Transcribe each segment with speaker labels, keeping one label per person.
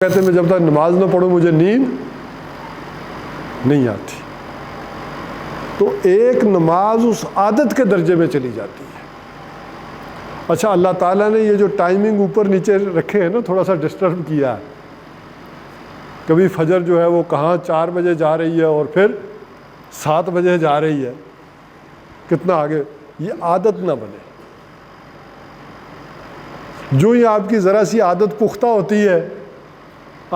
Speaker 1: کہتے میں جب تک نماز نہ پڑھوں مجھے نیند نہیں آتی. تو ایک نماز اس عادت کے درجے میں چلی جاتی ہے. اچھا اللہ تعالیٰ نے یہ جو ٹائمنگ اوپر نیچے رکھے ہیں نا تھوڑا سا ڈسٹرب کیا ہے. کبھی فجر جو ہے وہ کہاں 4 بجے جا رہی ہے اور پھر 7 بجے جا رہی ہے, کتنا آگے. یہ عادت نہ بنے. جو ہی آپ کی ذرا سی عادت پختہ ہوتی ہے,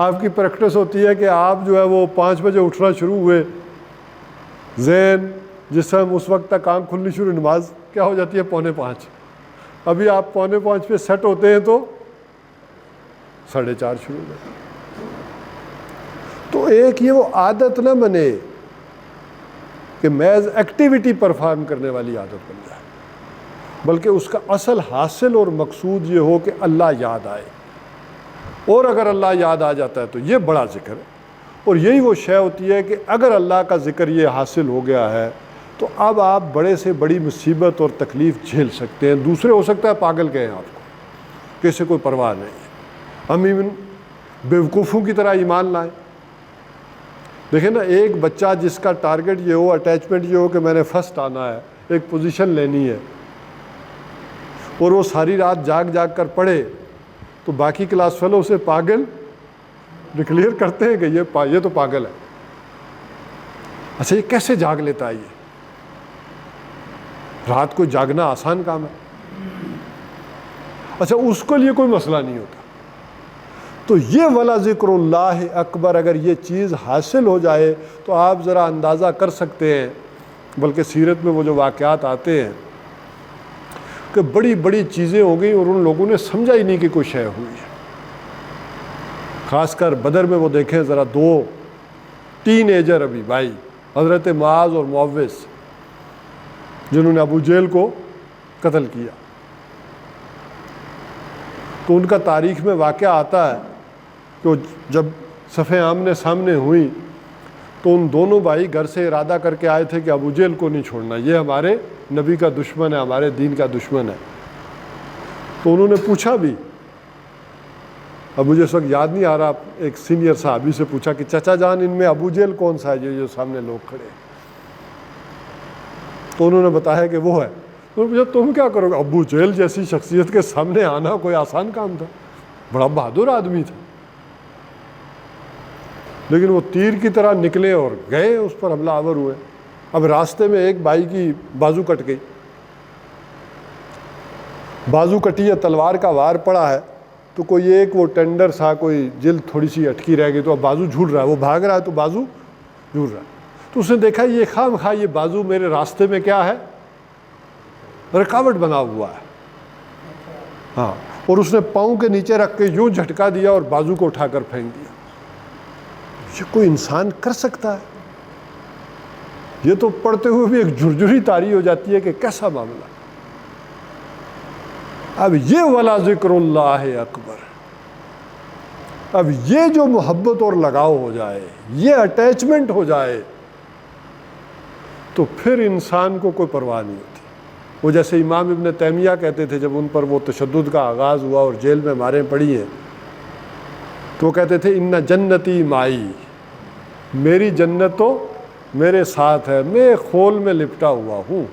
Speaker 1: آپ کی پریکٹس ہوتی ہے کہ آپ جو ہے وہ 5 بجے اٹھنا شروع ہوئے, ذہن جسم اس وقت تک آنکھ کھلنی شروع, نماز کیا ہو جاتی ہے 4:45. ابھی آپ 4:45 پہ سیٹ ہوتے ہیں تو 4:30 شروع ہو جاتی ہے. تو ایک یہ وہ عادت نہ بنے کہ محض ایکٹیویٹی پرفارم کرنے والی عادت بن جائے, بلکہ اس کا اصل حاصل اور مقصود یہ ہو کہ اللہ یاد آئے. اور اگر اللہ یاد آ جاتا ہے تو یہ بڑا ذکر ہے. اور یہی وہ شے ہوتی ہے کہ اگر اللہ کا ذکر یہ حاصل ہو گیا ہے تو اب آپ بڑے سے بڑی مصیبت اور تکلیف جھیل سکتے ہیں. دوسرے ہو سکتا ہے پاگل کہیں آپ کو, کسی کوئی پرواہ نہیں ہے, ہم ایون بیوقوفوں کی طرح ایمان لائیں. دیکھیں نا, ایک بچہ جس کا ٹارگٹ یہ ہو, اٹیچمنٹ یہ ہو کہ میں نے فرسٹ آنا ہے, ایک پوزیشن لینی ہے, اور وہ ساری رات جاگ جاگ کر پڑھے, تو باقی کلاس فیلو اسے پاگل ڈکلیئر کرتے ہیں کہ یہ تو پاگل ہے. اچھا یہ کیسے جاگ لیتا ہے؟ یہ رات کو جاگنا آسان کام ہے. اچھا اس کے لیے کوئی مسئلہ نہیں ہوتا. تو یہ ولا ذکر اللہ اکبر اگر یہ چیز حاصل ہو جائے تو آپ ذرا اندازہ کر سکتے ہیں, بلکہ سیرت میں وہ جو واقعات آتے ہیں کہ بڑی بڑی چیزیں ہو گئیں اور ان لوگوں نے سمجھا ہی نہیں کہ کوئی شے ہوئی ہے. خاص کر بدر میں وہ دیکھیں ذرا, 2 ٹین ایجر ابھی بھائی, حضرت معاذ اور معوذ, جنہوں نے ابو جہل کو قتل کیا. تو ان کا تاریخ میں واقعہ آتا ہے کہ جب صفیں آمنے سامنے ہوئی تو ان دونوں بھائی گھر سے ارادہ کر کے آئے تھے کہ ابو جہل کو نہیں چھوڑنا, یہ ہمارے نبی کا دشمن ہے, ہمارے دین کا دشمن ہے. تو انہوں نے پوچھا بھی, اب مجھے اس وقت یاد نہیں آ رہا, ایک سینئر صحابی سے پوچھا کہ چچا جان ان میں ابو جہل کون سا ہے جو سامنے لوگ کھڑے ہیں؟ تو انہوں نے بتایا کہ وہ ہے. تو پوچھا تم کیا کرو گے؟ ابو جہل جیسی شخصیت کے سامنے آنا کوئی آسان کام تھا؟ بڑا بہادر آدمی تھا, لیکن وہ تیر کی طرح نکلے اور گئے, اس پر حملہ آور ہوئے. اب راستے میں ایک بھائی کی بازو کٹ گئی, بازو کٹی ہے, تلوار کا وار پڑا ہے, تو کوئی ایک وہ ٹینڈر سا کوئی جلد تھوڑی سی اٹکی رہ گئی, تو اب بازو جھول رہا ہے, وہ بھاگ رہا ہے تو بازو جھول رہا ہے. تو اس نے دیکھا یہ خام خواہ یہ بازو میرے راستے میں کیا ہے, رکاوٹ بنا ہوا ہے. ہاں, اور اس نے پاؤں کے نیچے رکھ کے یوں جھٹکا دیا اور بازو کو اٹھا کر پھینک دیا. یہ کوئی انسان کر سکتا ہے؟ یہ تو پڑھتے ہوئے بھی ایک جھرجھری طاری ہو جاتی ہے کہ کیسا معاملہ. اب یہ ولا ذکر اللہ اکبر, اب یہ جو محبت اور لگاؤ ہو جائے, یہ اٹیچمنٹ ہو جائے, تو پھر انسان کو کوئی پرواہ نہیں ہوتی. وہ جیسے امام ابن تیمیہ کہتے تھے, جب ان پر وہ تشدد کا آغاز ہوا اور جیل میں ماریں پڑی ہیں, تو وہ کہتے تھے ان جنتی مائی, میری جنت تو میرے ساتھ ہے, میں خول میں لپٹا ہوا ہوں,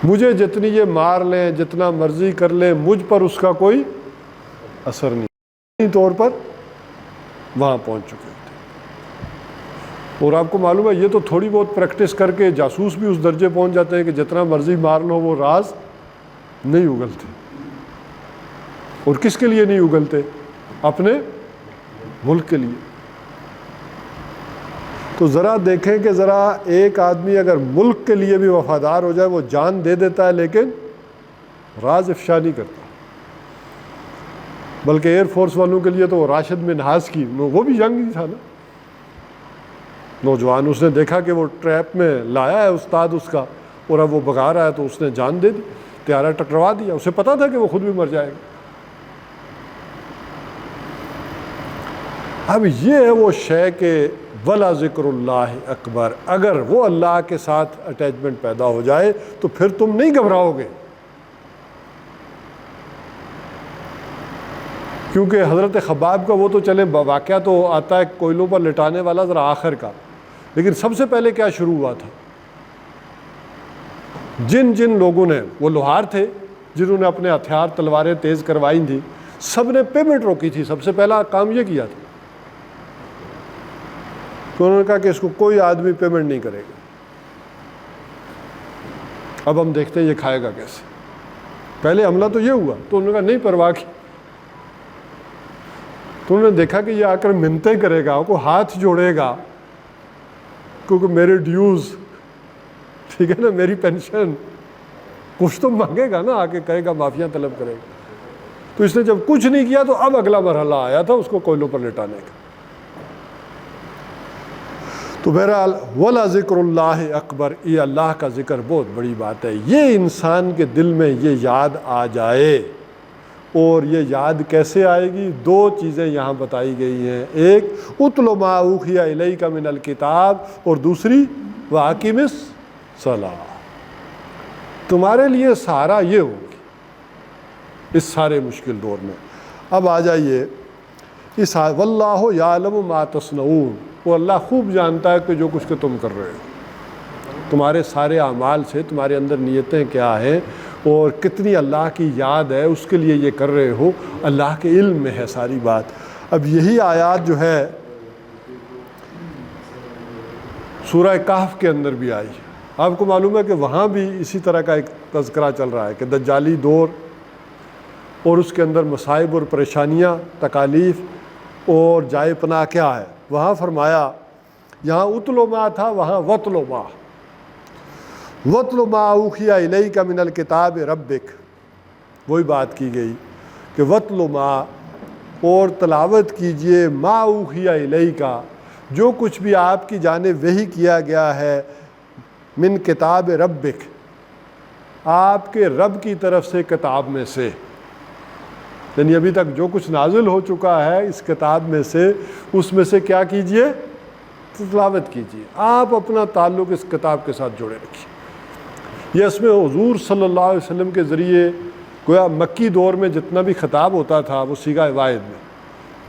Speaker 1: مجھے جتنی یہ مار لیں جتنا مرضی کر لیں مجھ پر اس کا کوئی اثر نہیں. طور پر وہاں پہنچ چکے تھے. اور آپ کو معلوم ہے یہ تو تھوڑی بہت پریکٹس کر کے جاسوس بھی اس درجے پہنچ جاتے ہیں کہ جتنا مرضی مار لو وہ راز نہیں اگلتے. اور کس کے لیے نہیں اگلتے؟ اپنے ملک کے لیے. تو ذرا دیکھیں کہ ذرا ایک آدمی اگر ملک کے لیے بھی وفادار ہو جائے, وہ جان دے دیتا ہے لیکن راز افشا نہیں کرتا. بلکہ ایئر فورس والوں کے لیے تو وہ راشد منہاس کی, وہ بھی ینگ ہی تھا نا, نوجوان. اس نے دیکھا کہ وہ ٹریپ میں لایا ہے استاد اس کا, اور اب وہ بھگا رہا ہے, تو اس نے جان دے دی, طیارہ ٹکروا دیا. اسے پتا تھا کہ وہ خود بھی مر جائے گا. اب یہ ہے وہ شے کہ ولا ذکر اللہ اکبر, اگر وہ اللہ کے ساتھ اٹیچمنٹ پیدا ہو جائے تو پھر تم نہیں گھبراؤ گے. کیونکہ حضرت خباب کا وہ تو چلیں واقعہ تو آتا ہے کوئلوں پر لٹانے والا ذرا آخر کا، لیکن سب سے پہلے کیا شروع ہوا تھا؟ جن لوگوں نے، وہ لوہار تھے جنہوں نے اپنے ہتھیار تلواریں تیز کروائی تھیں، سب نے پیمنٹ روکی تھی. سب سے پہلا کام یہ کیا تھا تو انہوں نے کہا کہ اس کو کوئی آدمی پیمنٹ نہیں کرے گا. اب ہم دیکھتے ہیں یہ کھائے گا کیسے. پہلے حملہ تو یہ ہوا تو انہوں نے کہا نہیں پرواہ کی. تو انہوں نے دیکھا کہ یہ آ کر منتیں کرے گا، کو ہاتھ جوڑے گا، کیونکہ میرے ڈیوز، ٹھیک ہے نا، میری پینشن، کچھ تو مانگے گا نا، آ کے کہے گا معافیاں طلب کرے گا. تو اس نے جب کچھ نہیں کیا تو اب اگلا مرحلہ آیا تھا اس کو کوئلوں پر لٹانے کا. تو بہرحال وَلَا ذِكْرُ اللَّهِ اکبر، یہ اللہ کا ذکر بہت بڑی بات ہے. یہ انسان کے دل میں یہ یاد آ جائے. اور یہ یاد کیسے آئے گی؟ دو چیزیں یہاں بتائی گئی ہیں. ایک اُتْلُ مَا أُوحِیَ إِلَيْکَ مِنَ الْکِتَابِ، اور دوسری وَأَقِمِ الصَّلَاۃَ. تمہارے لیے سہارا یہ ہوگی اس سارے مشکل دور میں. اب آ جائیے اس وَاللَّهُ يَعْلَمُ مَا تَصْنَعُونَ. وہ اللہ خوب جانتا ہے کہ جو کچھ کہ تم کر رہے ہو، تمہارے سارے اعمال سے تمہارے اندر نیتیں کیا ہیں اور کتنی اللہ کی یاد ہے، اس کے لیے یہ کر رہے ہو. اللہ کے علم میں ہے ساری بات. اب یہی آیات جو ہے سورہ کہف کے اندر بھی آئی. آپ کو معلوم ہے کہ وہاں بھی اسی طرح کا ایک تذکرہ چل رہا ہے کہ دجالی دور اور اس کے اندر مصائب اور پریشانیاں، تکالیف اور جائے پناہ کیا ہے. وہاں فرمایا، یہاں اتلو ما تھا، وہاں وطلو ما. وطلو ما اوحی الیک من الکتاب ربک، وہی بات کی گئی کہ وطلو ما، اور تلاوت کیجئے، ما اوحی الیک، جو کچھ بھی آپ کی جانب وحی کیا گیا ہے، من کتاب ربک، آپ کے رب کی طرف سے کتاب میں سے. یعنی ابھی تک جو کچھ نازل ہو چکا ہے اس کتاب میں سے، اس میں سے کیا کیجئے؟ تلاوت کیجئے. آپ اپنا تعلق اس کتاب کے ساتھ جوڑے رکھیے. یہ اس میں حضور صلی اللہ علیہ وسلم کے ذریعے گویا مکی دور میں جتنا بھی خطاب ہوتا تھا وہ صیغہ واحد میں،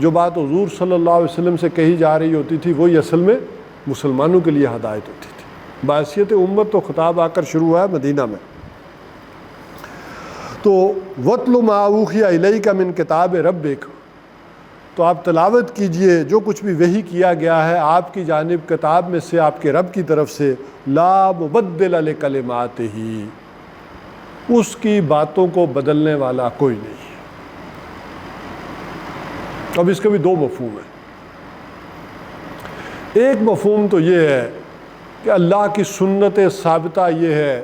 Speaker 1: جو بات حضور صلی اللہ علیہ وسلم سے کہی جا رہی ہوتی تھی وہی اصل میں مسلمانوں کے لیے ہدایت ہوتی تھی. بحیثیت امت تو خطاب آ کر شروع ہوا ہے مدینہ میں. تو وَاتْلُ مَا أُوحِیَ إِلَيْکَ مِن کتاب ربک، تو آپ تلاوت کیجئے جو کچھ بھی وحی کیا گیا ہے آپ کی جانب کتاب میں سے، آپ کے رب کی طرف سے. لا مبدل لکلماتہ، اس کی باتوں کو بدلنے والا کوئی نہیں ہے. اب اس کے بھی دو مفہوم ہیں. ایک مفہوم تو یہ ہے کہ اللہ کی سنت ثابتہ یہ ہے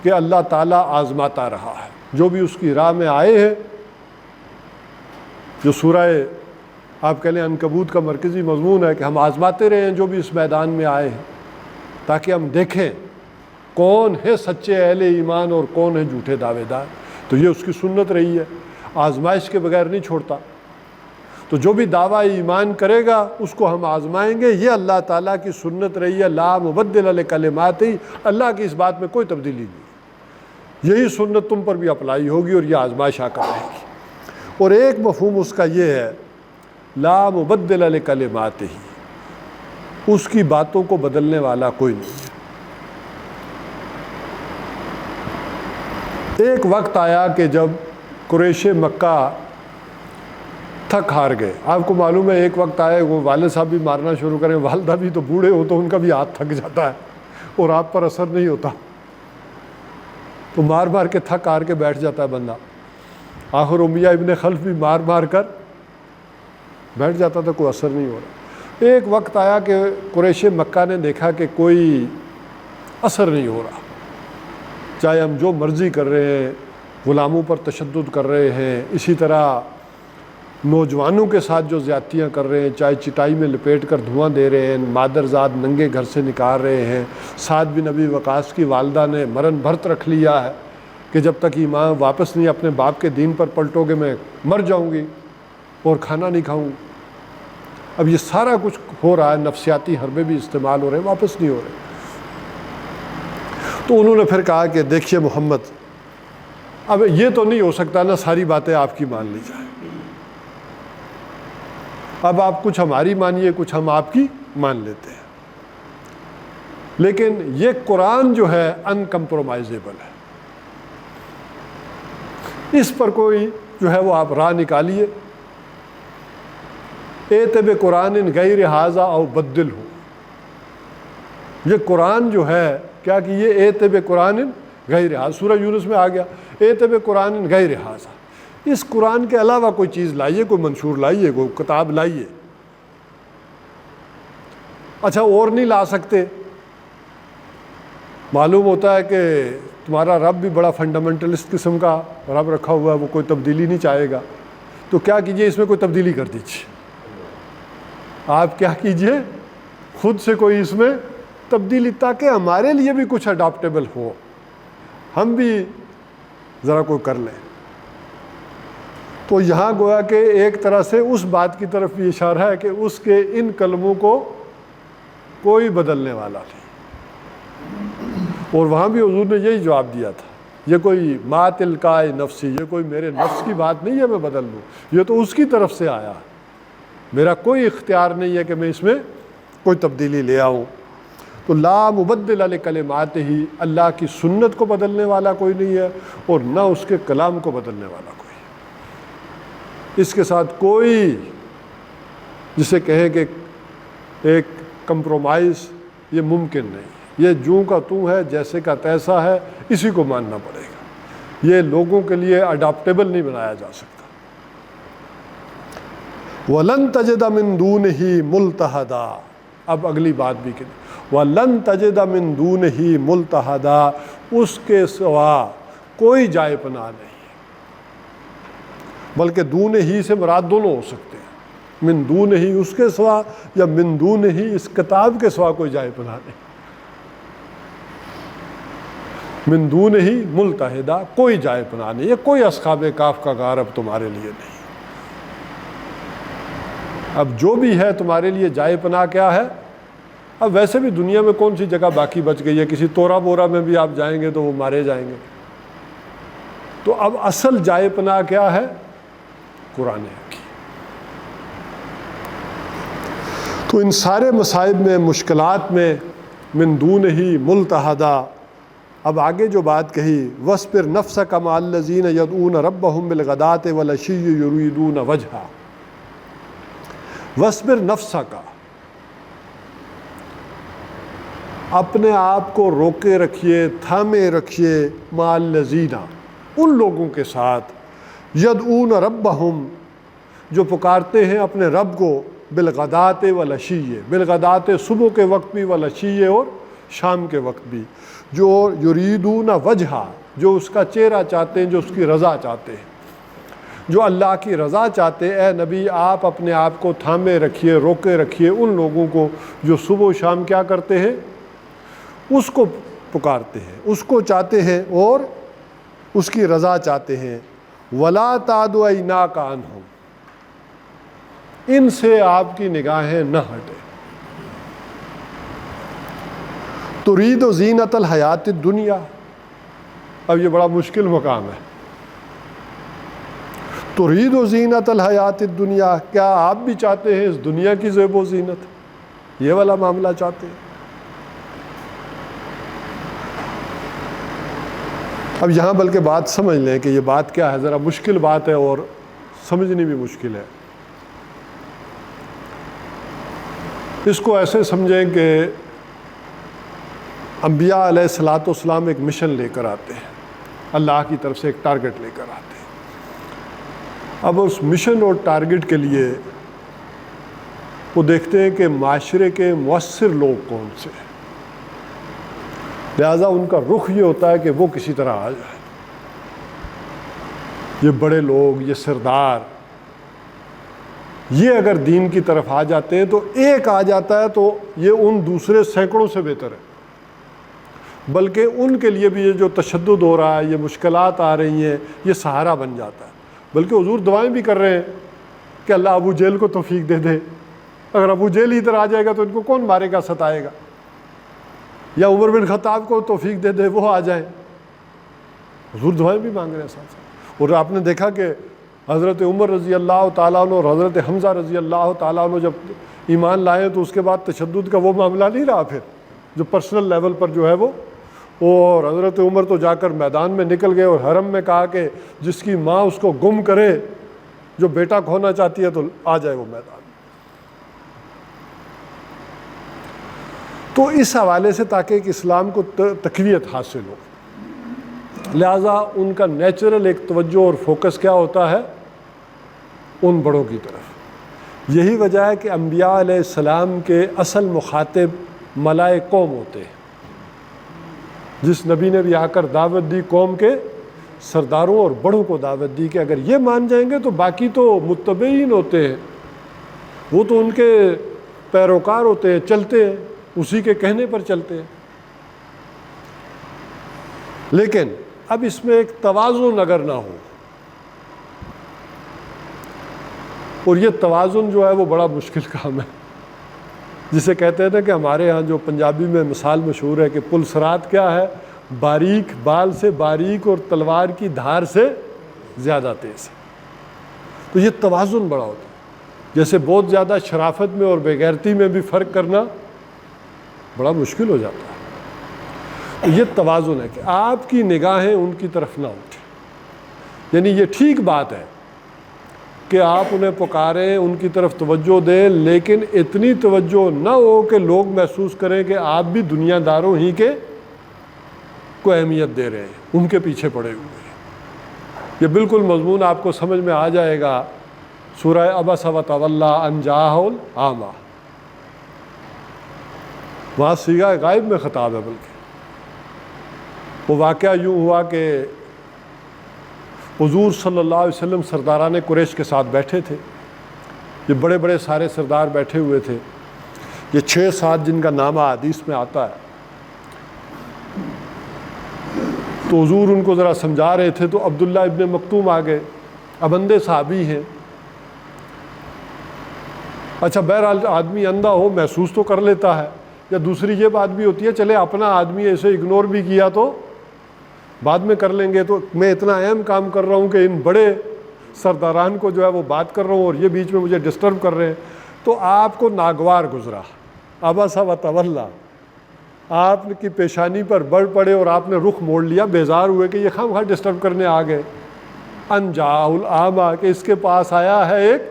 Speaker 1: کہ اللہ تعالیٰ آزماتا رہا ہے جو بھی اس کی راہ میں آئے ہیں. جو سورہ آپ کہہ لیں عنکبوت کا مرکزی مضمون ہے کہ ہم آزماتے رہے ہیں جو بھی اس میدان میں آئے ہیں، تاکہ ہم دیکھیں کون ہے سچے اہل ایمان اور کون ہے جھوٹے دعوے دار. تو یہ اس کی سنت رہی ہے، آزمائش کے بغیر نہیں چھوڑتا. تو جو بھی دعویٰ ایمان کرے گا اس کو ہم آزمائیں گے. یہ اللہ تعالیٰ کی سنت رہی ہے. لا مبدل لکلماتہ، اللہ کی اس بات میں کوئی تبدیلی نہیں. یہی سنت تم پر بھی اپلائی ہوگی اور یہ آزمائش آ کر رہے گی. اور ایک مفہوم اس کا یہ ہے لا مبدل لکلماتہ، اس کی باتوں کو بدلنے والا کوئی نہیں ہے. ایک وقت آیا کہ جب قریش مکہ تھک ہار گئے. آپ کو معلوم ہے ایک وقت آئے وہ والد صاحب بھی مارنا شروع کریں، والدہ بھی تو بوڑھے ہو تو ان کا بھی ہاتھ تھک جاتا ہے اور آپ پر اثر نہیں ہوتا، تو مار مار کے تھک ہار کے بیٹھ جاتا ہے بندہ. آخر امیہ ابن خلف بھی مار مار کر بیٹھ جاتا تھا، کوئی اثر نہیں ہو رہا. ایک وقت آیا کہ قریش مکہ نے دیکھا کہ کوئی اثر نہیں ہو رہا، چاہے ہم جو مرضی کر رہے ہیں، غلاموں پر تشدد کر رہے ہیں، اسی طرح نوجوانوں کے ساتھ جو زیادتیاں کر رہے ہیں، چاہے چٹائی میں لپیٹ کر دھواں دے رہے ہیں، مادرزاد ننگے گھر سے نکال رہے ہیں. سعد بن ابی وقاص کی والدہ نے مرن بھرت رکھ لیا ہے کہ جب تک ایمان واپس نہیں اپنے باپ کے دین پر پلٹو گے میں مر جاؤں گی اور کھانا نہیں کھاؤں. اب یہ سارا کچھ ہو رہا ہے، نفسیاتی حربے بھی استعمال ہو رہے ہیں، واپس نہیں ہو رہے. تو انہوں نے پھر کہا کہ دیکھیے محمد، اب یہ تو نہیں ہو سکتا نا ساری باتیں آپ کی مان لی جائیں. اب آپ کچھ ہماری مانیے، کچھ ہم آپ کی مان لیتے ہیں، لیکن یہ قرآن جو ہے ان کمپرومائزیبل ہے، اس پر کوئی جو ہے وہ آپ راہ نکالیے. ایت بقرآن غیر ھذا او بدل ہو، یہ قرآن جو ہے کیا کہ یہ ایت بقرآن غیر ھذا، سورہ یونس میں آ گیا ایت بقرآن غیر ھذا، اس قرآن کے علاوہ کوئی چیز لائیے، کوئی منشور لائیے، کوئی کتاب لائیے. اچھا اور نہیں لا سکتے، معلوم ہوتا ہے کہ تمہارا رب بھی بڑا فنڈامنٹلسٹ قسم کا رب رکھا ہوا ہے، وہ کوئی تبدیلی نہیں چاہے گا، تو کیا کیجئے اس میں کوئی تبدیلی کر دیجیے. آپ کیا کیجئے خود سے کوئی اس میں تبدیلی، تاکہ ہمارے لیے بھی کچھ اڈاپٹیبل ہو، ہم بھی ذرا کوئی کر لیں. تو یہاں گویا کہ ایک طرح سے اس بات کی طرف بھی اشارہ ہے کہ اس کے ان کلموں کو کوئی بدلنے والا نہیں. اور وہاں بھی حضور نے یہی جواب دیا تھا، یہ کوئی ما تلقائے نفسی، یہ کوئی میرے نفس کی بات نہیں ہے میں بدل لوں، یہ تو اس کی طرف سے آیا، میرا کوئی اختیار نہیں ہے کہ میں اس میں کوئی تبدیلی لے آؤں. تو لا مبدل لکلماتہ، اللہ کی سنت کو بدلنے والا کوئی نہیں ہے اور نہ اس کے کلام کو بدلنے والا کوئی. اس کے ساتھ کوئی جسے کہیں کہ ایک کمپرومائز یہ ممکن نہیں، یہ جوں کا توں ہے، جیسے کا تیسا ہے، اسی کو ماننا پڑے گا، یہ لوگوں کے لیے اڈاپٹیبل نہیں بنایا جا سکتا. وَلَن تَجِدَ مِن دُونِهِ مُلْتَحَدًا، اب اگلی بات بھی کہ وَلَن تَجِدَ مِن دُونِهِ مُلْتَحَدًا، اس کے سوا کوئی جائے پناہ نہیں ہے. بلکہ دون ہی سے مراد دونوں ہو سکتے ہیں، من دون ہی اس کے سوا یا من دون ہی اس کتاب کے سوا کوئی جائے پناہ نہیں. من دون ہی ملتحدہ، کوئی جائے پناہ نہیں ہے، کوئی اصحاب کہف کا غار اب تمہارے لیے نہیں. اب جو بھی ہے تمہارے لیے جائے پناہ کیا ہے؟ اب ویسے بھی دنیا میں کون سی جگہ باقی بچ گئی ہے؟ کسی تورا بورا میں بھی آپ جائیں گے تو وہ مارے جائیں گے. تو اب اصل جائے پناہ کیا ہے؟ قرآن کی. تو ان سارے مصائب میں، مشکلات میں من دون ہی ملتحدہ. اب آگے جو بات کہی وَاصْبِرْ نَفْسَكَ مَعَ الَّذِينَ يَدْعُونَ رَبَّهُمْ بِالْغَدَاةِ وَالْعَشِيِّ يُرِيدُونَ وَجْهَهُ. وَاصْبِرْ نَفْسَكَ، اپنے آپ کو روکے رکھیے، تھامے رکھیے، مَعَ الَّذِينَ، ان لوگوں کے ساتھ، یدعون ربہم، جو پکارتے ہیں اپنے رب کو، بالغداۃ والعشی، بالغداۃ صبح کے وقت بھی، والعشی اور شام کے وقت بھی، جو یریدون وجہا، جو اس کا چہرہ چاہتے ہیں، جو اس کی رضا چاہتے ہیں، جو اللہ کی رضا چاہتے ہیں. اے نبی آپ اپنے آپ کو تھامے رکھیے، روکے رکھیے ان لوگوں کو جو صبح و شام کیا کرتے ہیں؟ اس کو پکارتے ہیں، اس کو چاہتے ہیں اور اس کی رضا چاہتے ہیں. وَلَا تَعْدُ عَيْنَاكَ عَنْهُمْ، ان سے آپ کی نگاہیں نہ ہٹیں. تُرِيدُ زِينَةَ الْحَيَاةِ الدُّنْيَا، اب یہ بڑا مشکل مقام ہے. تُرِيدُ زِينَةَ الْحَيَاةِ الدُّنْيَا، کیا آپ بھی چاہتے ہیں اس دنیا کی زیب و زینت؟ یہ والا معاملہ چاہتے ہیں. اب یہاں بلکہ بات سمجھ لیں کہ یہ بات کیا ہے، ذرا مشکل بات ہے اور سمجھنی بھی مشکل ہے. اس کو ایسے سمجھیں کہ انبیاء علیہ الصلاۃ والسلام ایک مشن لے کر آتے ہیں، اللہ کی طرف سے ایک ٹارگٹ لے کر آتے ہیں. اب اس مشن اور ٹارگٹ کے لیے وہ دیکھتے ہیں کہ معاشرے کے مؤثر لوگ کون سے ہیں، لہٰذا ان کا رخ یہ ہوتا ہے کہ وہ کسی طرح آ جائے. یہ بڑے لوگ، یہ سردار، یہ اگر دین کی طرف آ جاتے ہیں تو ایک آ جاتا ہے تو یہ ان دوسرے سینکڑوں سے بہتر ہے. بلکہ ان کے لیے بھی یہ جو تشدد ہو رہا ہے، یہ مشکلات آ رہی ہیں، یہ سہارا بن جاتا ہے. بلکہ حضور دعائیں بھی کر رہے ہیں کہ اللہ ابو جہل کو توفیق دے دے. اگر ابو جہل ادھر آ جائے گا تو ان کو کون مارے گا، ستائے گا؟ یا عمر بن خطاب کو توفیق دے دے، وہ آ جائیں. حضور دعائیں بھی مانگ رہے ہیں ساتھ ساتھ. اور آپ نے دیکھا کہ حضرت عمر رضی اللہ تعالیٰ عنہ اور حضرت حمزہ رضی اللہ تعالیٰ عنہ جب ایمان لائے تو اس کے بعد تشدد کا وہ معاملہ نہیں رہا پھر جو پرسنل لیول پر جو ہے وہ، اور حضرت عمر تو جا کر میدان میں نکل گئے اور حرم میں کہا کہ جس کی ماں اس کو گم کرے، جو بیٹا کھونا چاہتی ہے تو آ جائے وہ میدان۔ تو اس حوالے سے تاکہ کہ اسلام کو تقویت حاصل ہو، لہٰذا ان کا نیچرل ایک توجہ اور فوکس کیا ہوتا ہے؟ ان بڑوں کی طرف۔ یہی وجہ ہے کہ انبیاء علیہ السلام کے اصل مخاطب ملائے قوم ہوتے ہیں۔ جس نبی نے بھی آ کر دعوت دی قوم کے سرداروں اور بڑوں کو دعوت دی کہ اگر یہ مان جائیں گے تو باقی تو متبعین ہوتے ہیں، وہ تو ان کے پیروکار ہوتے ہیں، چلتے ہیں، اسی کے کہنے پر چلتے ہیں۔ لیکن اب اس میں ایک توازن اگر نہ ہو، اور یہ توازن جو ہے وہ بڑا مشکل کام ہے، جسے کہتے ہیں نا کہ ہمارے ہاں جو پنجابی میں مثال مشہور ہے کہ پل صراط کیا ہے؟ باریک بال سے باریک اور تلوار کی دھار سے زیادہ تیز ہے۔ تو یہ توازن بڑا ہوتا ہے، جیسے بہت زیادہ شرافت میں اور بے غیرتی میں بھی فرق کرنا بڑا مشکل ہو جاتا ہے۔ تو یہ توازن ہے کہ آپ کی نگاہیں ان کی طرف نہ اٹھیں، یعنی یہ ٹھیک بات ہے کہ آپ انہیں پکاریں، ان کی طرف توجہ دیں، لیکن اتنی توجہ نہ ہو کہ لوگ محسوس کریں کہ آپ بھی دنیا داروں ہی کے کو اہمیت دے رہے ہیں، ان کے پیچھے پڑے ہوئے ہیں۔ یہ بالکل مضمون آپ کو سمجھ میں آ جائے گا سورہ عبس وتولی ان جاءہ الاعمی، وہاں صیغہ غائب میں خطاب ہے۔ بلکہ وہ واقعہ یوں ہوا کہ حضور صلی اللہ علیہ وسلم سرداران قریش کے ساتھ بیٹھے تھے، یہ بڑے بڑے سارے سردار بیٹھے ہوئے تھے، یہ 6-7 جن کا نام حدیث میں آتا ہے۔ تو حضور ان کو ذرا سمجھا رہے تھے تو عبداللہ ابن مکتوم آ گئے، ابندے صحابی ہیں۔ اچھا بہرحال آدمی اندھا ہو محسوس تو کر لیتا ہے، یا دوسری یہ بات بھی ہوتی ہے چلے اپنا آدمی ایسے اگنور بھی کیا تو بعد میں کر لیں گے، تو میں اتنا اہم کام کر رہا ہوں کہ ان بڑے سرداران کو جو ہے وہ بات کر رہا ہوں اور یہ بیچ میں مجھے ڈسٹرب کر رہے ہیں۔ تو آپ کو ناگوار گزرا، عبس وتولی، آپ کی پیشانی پر بڑھ پڑے اور آپ نے رخ موڑ لیا، بیزار ہوئے کہ یہ خواہ ڈسٹرب کرنے آ گئے۔ ان جاءہ الاعمی، کہ اس کے پاس آیا ہے ایک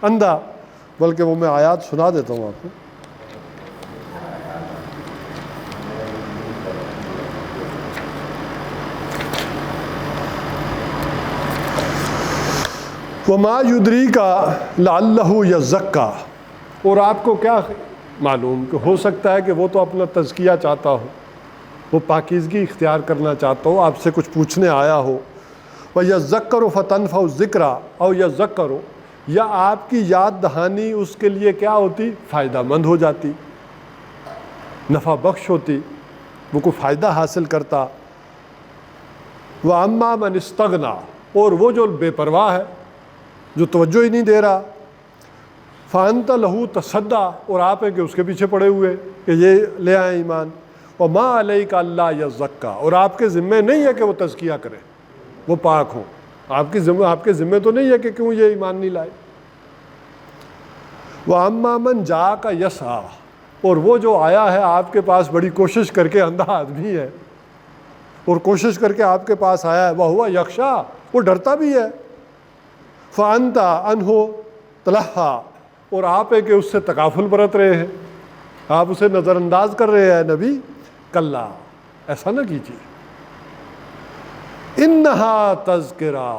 Speaker 1: اندھا۔ بلکہ وہ میں آیات سنا دیتا ہوں آپ کو۔ وَمَا يُدْرِيكَ لَعَلَّهُ يَزَّكَّىٰ، اور آپ کو کیا معلوم کہ ہو سکتا ہے کہ وہ تو اپنا تزکیہ چاہتا ہو، وہ پاکیزگی اختیار کرنا چاہتا ہو، آپ سے کچھ پوچھنے آیا ہو۔ وَيَذَّكَّرُ فَتَنفَعُ الذِّكْرَىٰ أَوْ يَذَّكَّرُ، یا آپ کی یاد دہانی اس کے لیے کیا ہوتی؟ فائدہ مند ہو جاتی، نفع بخش ہوتی، وہ کوئی فائدہ حاصل کرتا۔ وَأَمَّا مَنِ اسْتَغْنَىٰ، اور وہ جو بے پرواہ ہے، جو توجہ ہی نہیں دے رہا، فَأَنْتَ لَهُ تَصَدَّىٰ، اور آپ ہیں کہ اس کے پیچھے پڑے ہوئے کہ یہ لے آئیں ایمان۔ وَمَا عَلَيْكَ أَلَّا يَزَّكَّىٰ، اور آپ کے ذمے نہیں ہے کہ وہ تزکیہ کریں، وہ پاک ہوں، آپ کے ذمے تو نہیں ہے کہ کیوں یہ ایمان نہیں لائے۔ وَأَمَّا مَنْ جَاءَكَ يَسْعَىٰ، اور وہ جو آیا ہے آپ کے پاس بڑی کوشش کر کے، اندھا آدمی ہے اور کوشش کر کے آپ کے پاس آیا ہے، وَهُوَ يَخْشَىٰ، وہ ڈرتا بھی ہے۔ فَأَنْتَ عَنْهُ تَلَهَّىٰ، اور آپ ہے کہ اس سے تکافل برت رہے ہیں، آپ اسے نظر انداز کر رہے ہیں۔ نبی کلا، ایسا نہ کیجیے، انہا تذکرہ،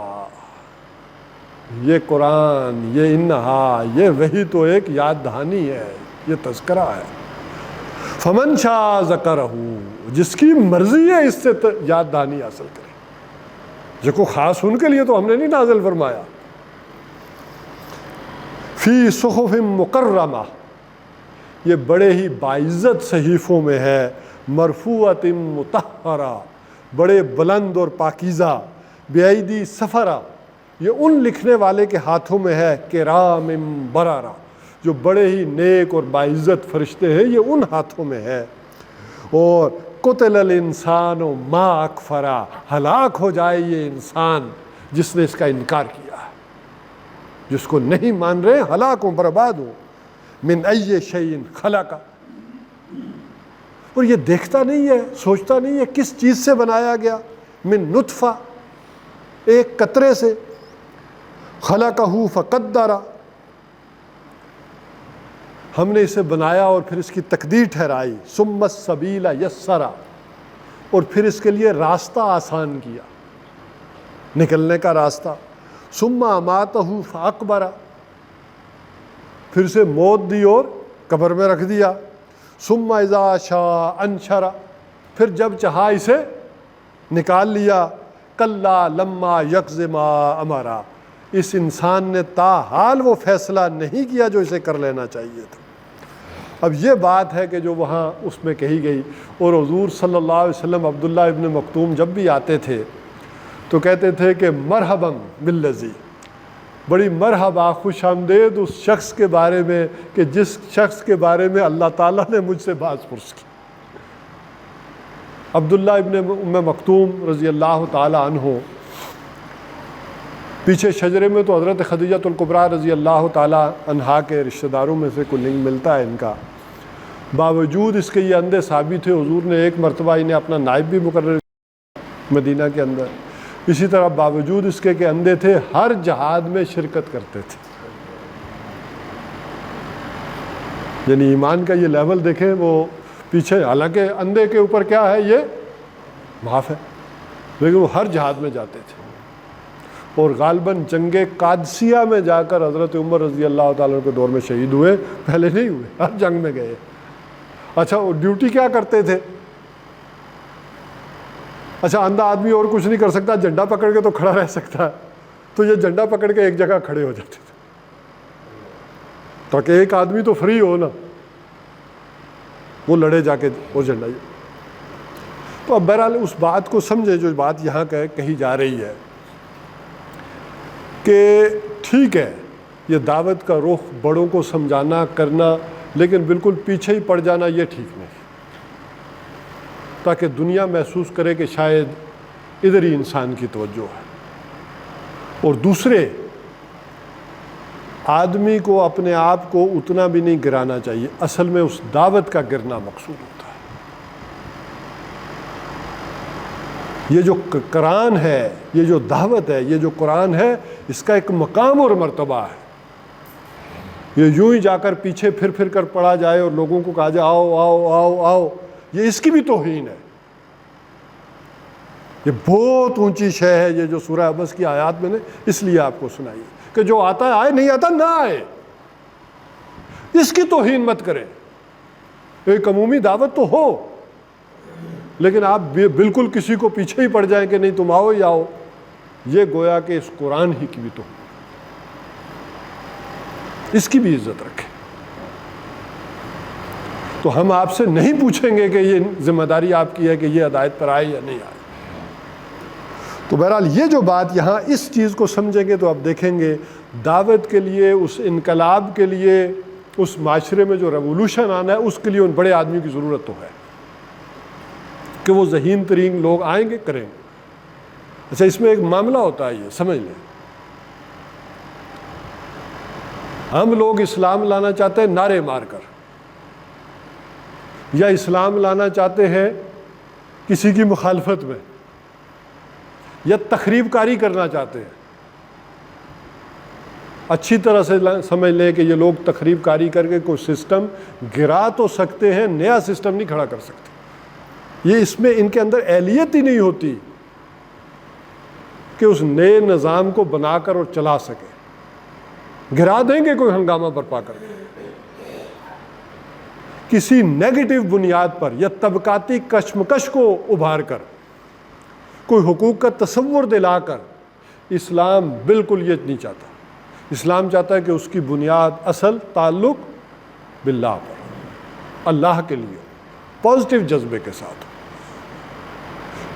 Speaker 1: یہ قرآن، یہ انہا، یہ وہی تو ایک یاد دہانی ہے، یہ تذکرہ ہے۔ فمن شاء ذکرہ، جس کی مرضی ہے اس سے یاد دہانی حاصل کرے، جو کو خاص ان کے لیے تو ہم نے نہیں نازل فرمایا۔ فی صحف مکرمہ، یہ بڑے ہی باعزت صحیفوں میں ہے، مرفوعۃ مطہرہ، بڑے بلند اور پاکیزہ، بایدی سفرہ، یہ ان لکھنے والے کے ہاتھوں میں ہے، کرام بررہ، جو بڑے ہی نیک اور باعزت فرشتے ہیں، یہ ان ہاتھوں میں ہے۔ اور قتل الانسان ما اکفرہ، ہلاک ہو جائے یہ انسان جس نے اس کا انکار کیا، جس کو نہیں مان رہے ہلاک ہوں، برباد ہوں۔ من ای شیء خلق، اور یہ دیکھتا نہیں ہے، سوچتا نہیں ہے کس چیز سے بنایا گیا، من نطفہ، ایک قطرے سے، خلقہ فقدر، ہم نے اسے بنایا اور پھر اس کی تقدیر ٹھہرائی، ثم السبیل یسرا، اور پھر اس کے لیے راستہ آسان کیا، نکلنے کا راستہ، ثم اماتہ فاقبر، پھر اسے موت دی اور قبر میں رکھ دیا، ثم اذا شاء انشر، پھر جب چاہا اسے نکال لیا، کلا لما یقض ما امرا، اس انسان نے تاحال وہ فیصلہ نہیں کیا جو اسے کر لینا چاہیے تھا۔ اب یہ بات ہے کہ جو وہاں اس میں کہی گئی، اور حضور صلی اللہ علیہ وسلم عبداللہ ابن مکتوم جب بھی آتے تھے تو کہتے تھے کہ مرحبا بالذی، بڑی مرحبا، خوش آمدید اس شخص کے بارے میں کہ جس شخص کے بارے میں اللہ تعالیٰ نے مجھ سے بات پرس کی۔ عبداللہ ابن ام مکتوم رضی اللہ تعالی عنہ، پیچھے شجرے میں تو حضرت خدیجہ الکبریٰ رضی اللہ تعالی عنہا کے رشتہ داروں میں سے کوئی لنک ملتا ہے ان کا، باوجود اس کے یہ اندھے ثابت تھے، حضور نے ایک مرتبہ انہیں اپنا نائب بھی مقرر کیا مدینہ کے اندر۔ اسی طرح باوجود اس کے کہ اندھے تھے، ہر جہاد میں شرکت کرتے تھے۔ یعنی ایمان کا یہ لیول دیکھیں، وہ پیچھے، حالانکہ اندھے کے اوپر کیا ہے، یہ معاف ہے، لیکن وہ ہر جہاد میں جاتے تھے، اور غالباً جنگ قادسیہ میں جا کر حضرت عمر رضی اللہ تعالیٰ کے دور میں شہید ہوئے، پہلے نہیں ہوئے، ہر جنگ میں گئے۔ اچھا، وہ ڈیوٹی کیا کرتے تھے؟ اچھا، اندھا آدمی اور کچھ نہیں کر سکتا، جھنڈا پکڑ کے تو کھڑا رہ سکتا ہے، تو یہ جھنڈا پکڑ کے ایک جگہ کھڑے ہو جاتے تھے تاکہ ایک آدمی تو فری ہو نا، وہ لڑے جا کے وہ جھنڈا۔ تو اب بہرحال اس بات کو سمجھے جو بات یہاں کہی جا رہی ہے کہ ٹھیک ہے یہ دعوت کا رخ بڑوں کو سمجھانا کرنا، لیکن بالکل پیچھے ہی پڑ جانا یہ ٹھیک نہیں، تاکہ دنیا محسوس کرے کہ شاید ادھر ہی انسان کی توجہ ہے۔ اور دوسرے، آدمی کو اپنے آپ کو اتنا بھی نہیں گرانا چاہیے، اصل میں اس دعوت کا گرنا مقصود ہوتا ہے۔ یہ جو قرآن ہے، یہ جو دعوت ہے، یہ جو قرآن ہے، اس کا ایک مقام اور مرتبہ ہے۔ یہ یوں ہی جا کر پیچھے پھر کر پڑا جائے اور لوگوں کو کہا جائے آؤ آؤ آؤ آؤ، یہ اس کی بھی توہین ہے۔ یہ بہت اونچی شے ہے، یہ جو سورہ عبس کی آیات میں نے اس لیے آپ کو سنائی کہ جو آتا ہے آئے، نہیں آتا نہ آئے، اس کی توہین مت کریں۔ ایک عمومی دعوت تو ہو، لیکن آپ بالکل کسی کو پیچھے ہی پڑ جائیں کہ نہیں تم آؤ یا آؤ، یہ گویا کہ اس قرآن ہی کی بھی تو، اس کی بھی عزت رکھیں۔ تو ہم آپ سے نہیں پوچھیں گے کہ یہ ذمہ داری آپ کی ہے کہ یہ ہدایت پر آئے یا نہیں آئے۔ تو بہرحال یہ جو بات یہاں اس چیز کو سمجھیں گے تو آپ دیکھیں گے دعوت کے لیے، اس انقلاب کے لیے، اس معاشرے میں جو ریولوشن آنا ہے، اس کے لیے ان بڑے آدمیوں کی ضرورت تو ہے کہ وہ ذہین ترین لوگ آئیں گے، کریں گے۔ اچھا، اس میں ایک معاملہ ہوتا ہے، یہ سمجھ لیں، ہم لوگ اسلام لانا چاہتے ہیں نعرے مار کر، یا اسلام لانا چاہتے ہیں کسی کی مخالفت میں، یا تخریب کاری کرنا چاہتے ہیں۔ اچھی طرح سے سمجھ لیں کہ یہ لوگ تخریب کاری کر کے کوئی سسٹم گرا تو سکتے ہیں، نیا سسٹم نہیں کھڑا کر سکتے۔ یہ اس میں ان کے اندر اہلیت ہی نہیں ہوتی کہ اس نئے نظام کو بنا کر اور چلا سکے۔ گرا دیں گے کوئی ہنگامہ برپا کر کے، کسی نیگیٹو بنیاد پر یا طبقاتی کشمکش کو ابھار کر، کوئی حقوق کا تصور دلا کر۔ اسلام بالکل یہ نہیں چاہتا۔ اسلام چاہتا ہے کہ اس کی بنیاد اصل تعلق باللہ پر، اللہ کے لیے پازیٹیو جذبے کے ساتھ۔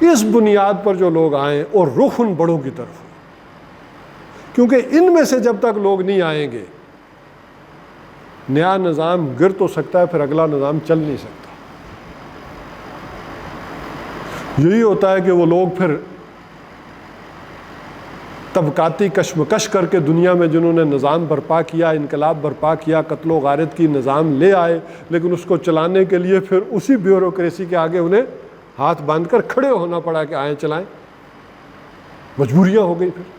Speaker 1: اس بنیاد پر جو لوگ آئیں اور رخ ان بڑوں کی طرف ہو، کیونکہ ان میں سے جب تک لوگ نہیں آئیں گے نیا نظام گر تو سکتا ہے، پھر اگلا نظام چل نہیں سکتا۔ یہی ہوتا ہے کہ وہ لوگ پھر طبقاتی کشمکش کر کے دنیا میں جنہوں نے نظام برپا کیا، انقلاب برپا کیا، قتل و غارت کی نظام لے آئے، لیکن اس کو چلانے کے لیے پھر اسی بیوروکریسی کے آگے انہیں ہاتھ باندھ کر کھڑے ہونا پڑا کہ آئیں چلائیں، مجبوریاں ہو گئی پھر۔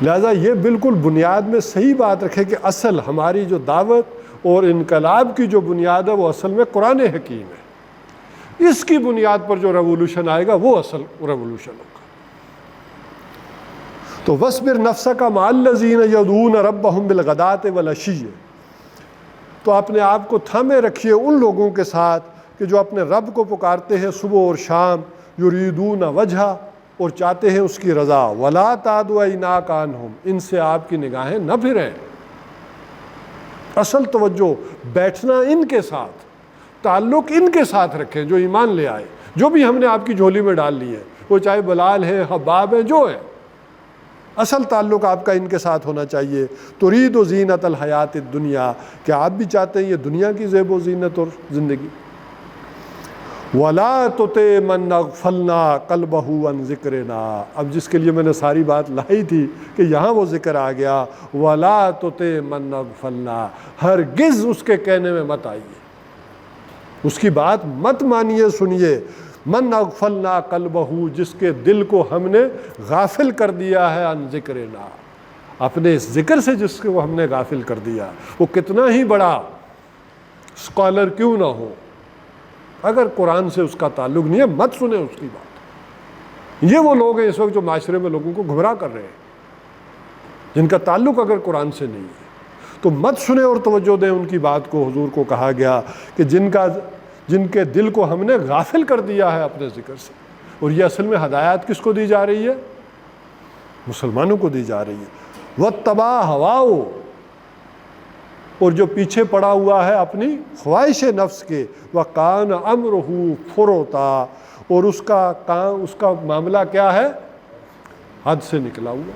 Speaker 1: لہذا یہ بالکل بنیاد میں صحیح بات رکھے کہ اصل ہماری جو دعوت اور انقلاب کی جو بنیاد ہے وہ اصل میں قرآن حکیم ہے۔ اس کی بنیاد پر جو ریولوشن آئے گا وہ اصل ریولوشن ہوگا۔ تو وَاصْبِرْ نَفْسَكَ مَعَ الَّذِينَ يَدْعُونَ رَبَّهُمْ بِالْغَدَاةِ وَالْعَشِيِّ، تو اپنے آپ کو تھامے رکھیے ان لوگوں کے ساتھ کہ جو اپنے رب کو پکارتے ہیں صبح اور شام، یریدون وجہ، اور چاہتے ہیں اس کی رضا، وَلَا تَعْدُ عَيْنَاكَ عَنْهُمْ، ان سے آپ کی نگاہیں نہ پھریں۔ اصل توجہ بیٹھنا ان کے ساتھ، تعلق ان کے ساتھ رکھیں جو ایمان لے آئے، جو بھی ہم نے آپ کی جھولی میں ڈال لی ہے، وہ چاہے بلال ہے، حباب ہے، جو ہے، اصل تعلق آپ کا ان کے ساتھ ہونا چاہیے۔ ترید و زینت الحیات الدنیا، کہ آپ بھی چاہتے ہیں یہ دنیا کی زیب و زینت اور زندگی۔ وَلَا تُطِعْ مَنْ أَغْفَلْنَا قَلْبَهُ عَنْ ذِكْرِنَا، اب جس کے لیے میں نے ساری بات لائی تھی کہ یہاں وہ ذکر آ گیا، وَلَا تُطِعْ مَنْ أَغْفَلْنَا، ہرگز اس کے کہنے میں مت آئیے، اس کی بات مت مانیے، سنیے۔ من اغفلنا قلبہ، جس کے دل کو ہم نے غافل کر دیا ہے، عن ذکرنا، اپنے اس ذکر سے جس کو ہم نے غافل کر دیا، وہ کتنا ہی بڑا اسکالر کیوں نہ ہو، اگر قرآن سے اس کا تعلق نہیں ہے مت سنیں اس کی بات۔ یہ وہ لوگ ہیں اس وقت جو معاشرے میں لوگوں کو گمراہ کر رہے ہیں، جن کا تعلق اگر قرآن سے نہیں ہے تو مت سنیں اور توجہ دیں ان کی بات کو۔ حضور کو کہا گیا کہ جن کے دل کو ہم نے غافل کر دیا ہے اپنے ذکر سے، اور یہ اصل میں ہدایات کس کو دی جا رہی ہے؟ مسلمانوں کو دی جا رہی ہے۔ وَاتَّبَعَ هَوَاهُ، اور جو پیچھے پڑا ہوا ہے اپنی خواہش نفس کے، وَكَانَ أَمْرُهُ فُرُطًا، اور اس کا معاملہ کیا ہے؟ حد سے نکلا ہوا،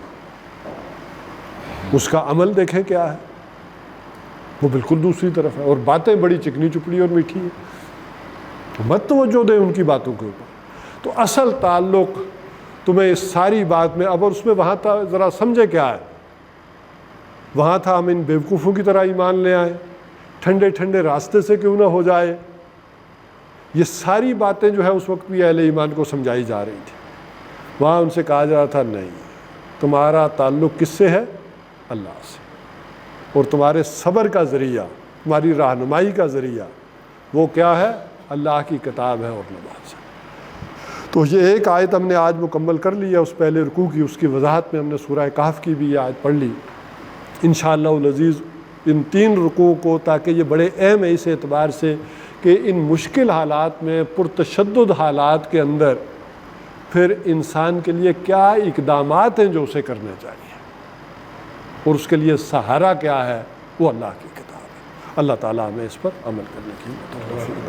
Speaker 1: اس کا عمل دیکھیں کیا ہے، وہ بالکل دوسری طرف ہے، اور باتیں بڑی چکنی چپڑی اور میٹھی ہیں، مت توجہ دیں ان کی باتوں کے اوپر۔ تو اصل تعلق تمہیں اس ساری بات میں، اب اور اس میں وہاں تھا، ذرا سمجھے کیا ہے، وہاں تھا ہم ان بیوقوفوں کی طرح ایمان لے آئیں، ٹھنڈے ٹھنڈے راستے سے کیوں نہ ہو جائے، یہ ساری باتیں جو ہے اس وقت بھی اہل ایمان کو سمجھائی جا رہی تھی۔ وہاں ان سے کہا جا رہا تھا نہیں، تمہارا تعلق کس سے ہے؟ اللہ سے، اور تمہارے صبر کا ذریعہ، تمہاری رہنمائی کا ذریعہ وہ کیا ہے؟ اللہ کی کتاب ہے اور نماز ہے۔ تو یہ ایک آیت ہم نے آج مکمل کر لی ہے، اس پہلے رکوع کی، اس کی وضاحت میں ہم نے سورہ کہف کی بھی یہ آیت پڑھ لی۔ انشاءاللہ العزیز ان 3 رکوع کو، تاکہ یہ بڑے اہم ہے اس اعتبار سے کہ ان مشکل حالات میں، پرتشدد حالات کے اندر پھر انسان کے لیے کیا اقدامات ہیں جو اسے کرنے چاہیے، اور اس کے لیے سہارا کیا ہے، وہ اللہ کی کتاب ہے۔ اللہ تعالیٰ ہمیں اس پر عمل کرنے کی توفیق